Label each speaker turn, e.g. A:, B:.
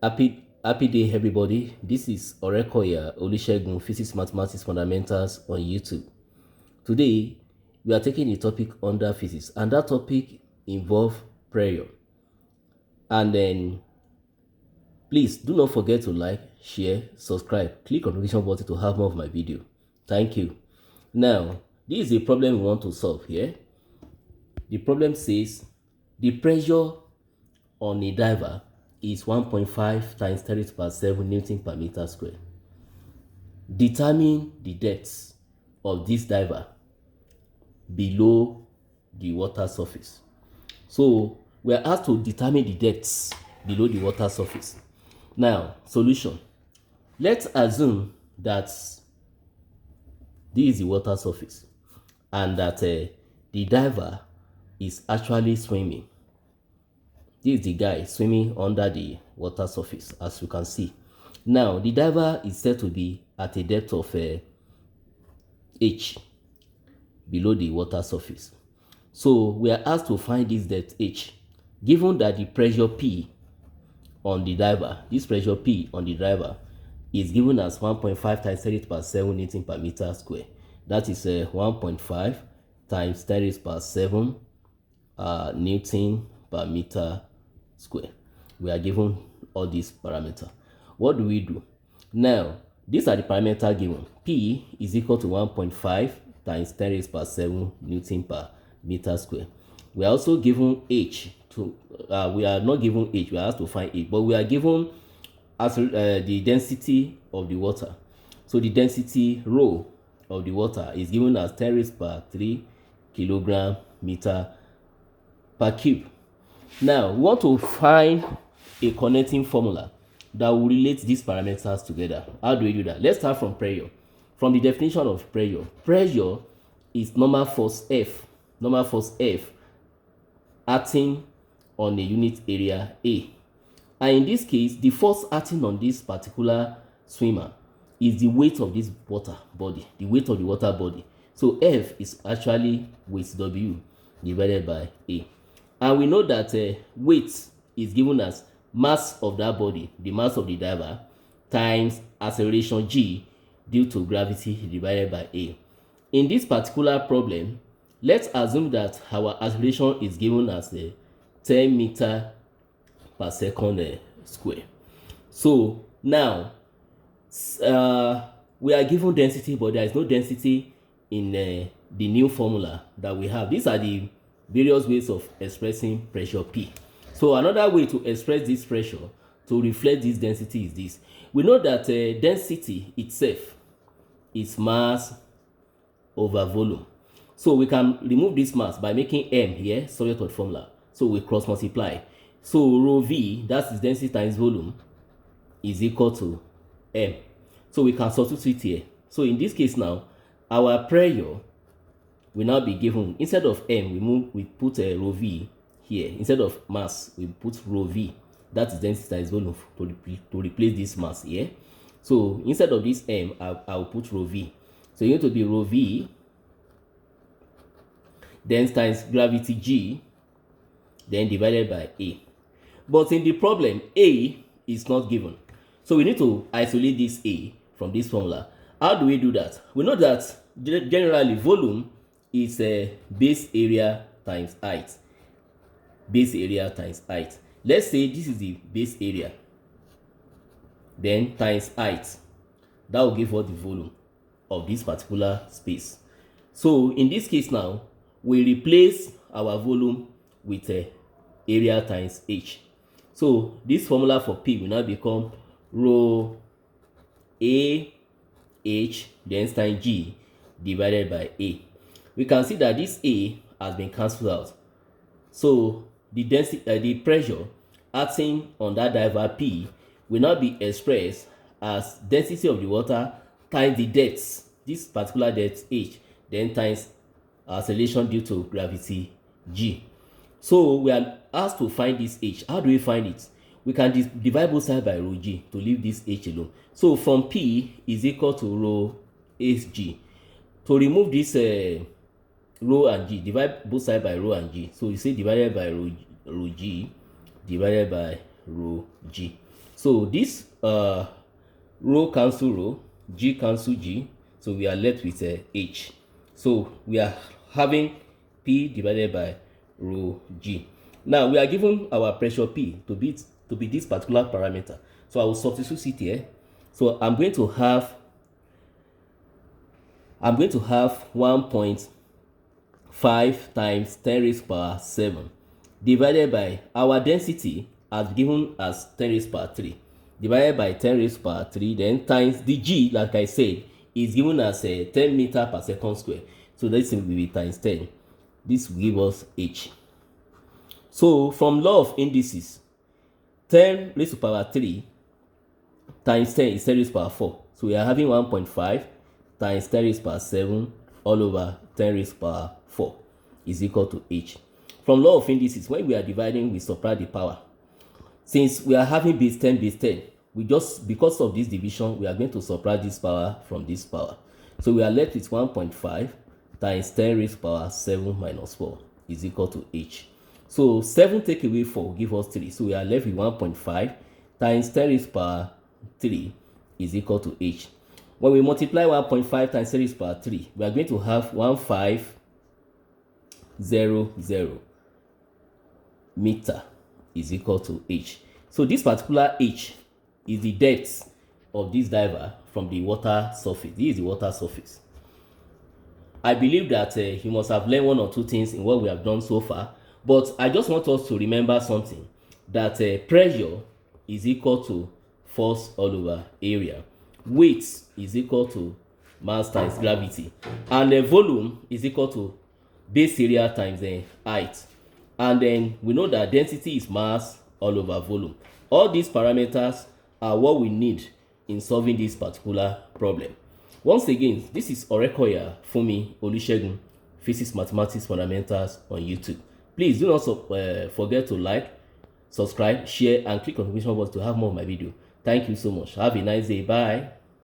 A: Happy day, everybody. This is Orekoya Olusegun Physics Mathematics Fundamentals on YouTube. Today, we are taking a topic under physics, and that topic involves pressure. And then, please do not forget to like, share, subscribe, click on the notification button to have more of my video. Thank you. Now, this is a problem we want to solve here. The problem says the pressure on a diver is 1.5 times 10 to the power 7 Newton per meter square. Determine the depth of this diver below the water surface. So we are asked to determine the depth below the water surface. Now, solution. Let's assume that this is the water surface and that the diver is actually swimming. This is the guy swimming under the water surface, as you can see. Now, the diver is said to be at a depth of h below the water surface. So we are asked to find this depth h, given that the pressure P on the diver, this pressure P on the diver is given as 1.5 times 10 to the power 7 Newton per meter square. That is 1.5 times 10 to the power 7 Newton per meter square. We are given all these parameters. What do we do? Now, these are the parameters given. P is equal to 1.5 times 10 raised per 7 Newton per meter square. We are also given H to, we are not given H, we are asked to find H, but we are given as the density of the water. So the density rho of the water is given as 10 raised per 3 kilogram meter per cube. Now, we want to find a connecting formula that will relate these parameters together. How do we do that? Let's start from pressure. From the definition of pressure, pressure is normal force F acting on a unit area A. And in this case, the force acting on this particular swimmer is the weight of this water body, the weight of the water body. So F is actually weight W divided by A. And we know that weight is given as mass of that body, the mass of the diver, times acceleration g due to gravity divided by A. In this particular problem, let's assume that our acceleration is given as 10 meter per second square. So now, we are given density, but there is no density in the new formula that we have. These are the various ways of expressing pressure P. So another way to express this pressure to reflect this density is this. We know that density itself is mass over volume. So we can remove this mass by making m here subject to the formula. So we cross multiply. So rho v, that is density times volume, is equal to m. So we can substitute here. So in this case now, our pressure will now be given, instead of m, we put rho v here. Instead of mass, we put rho v, that is density times volume, to replace this mass here. So instead of this m, I'll put rho v. So it's going to be rho v, then times gravity g, then divided by A. But in the problem, A is not given. So we need to isolate this A from this formula. How do we do that? We know that generally volume is base area times height. Base area times height. Let's say this is the base area, then times height. That will give us the volume of this particular space. So in this case now, we replace our volume with area times h. So this formula for P will now become rho A h then times g divided by A. We can see that this A has been cancelled out. So the density, the pressure acting on that diver P will now be expressed as density of the water times the depth, this particular depth h, then times acceleration due to gravity g. So we are asked to find this h. How do we find it? We can divide both sides by rho g to leave this h alone. So from P is equal to rho hg. To remove this rho and g, divide both sides by rho and g. So you say divided by rho g divided by rho g. So this row cancel row, G cancel G, so we are left with H. So we are having P divided by rho G. Now we are given our pressure P to be this particular parameter. So I will substitute it here. So I'm going to have 1.5 times 10 raised power 7 divided by our density as given as 10 raised power 3 divided by 10 raised power 3, then times the G, like I said, is given as 10 meter per second square. So this will be times 10. This will give us H. So from law of indices, 10 raised to power 3 times 10 is 10 raised to power 4. So we are having 1.5 times 10 raised to power 7 all over 10 raised to power 4 is equal to H. From law of indices, when we are dividing, we subtract the power. Since we are having base 10, we just, because of this division, we are going to subtract this power from this power. So we are left with 1.5 times 10 raised to power 7 minus 4 is equal to H. So 7 take away 4 give us 3. So we are left with 1.5 times 10 raised to power 3 is equal to H. When we multiply 1.5 times 10 raised to power 3, we are going to have 1500 meter is equal to H. So this particular H is the depth of this diver from the water surface. This is the water surface. I believe that you must have learned one or two things in what we have done so far, but I just want us to remember something, that pressure is equal to force all over area, weight is equal to mass times gravity, and the volume is equal to base area times the height. And then we know that density is mass all over volume. All these parameters are what we need in solving this particular problem. Once again, this is Orekoya Fumi Olusegun, Physics Mathematics Fundamentals on YouTube. Please do not forget to like, subscribe, share, and click on the notification button to have more of my video. Thank you so much. Have a nice day. Bye.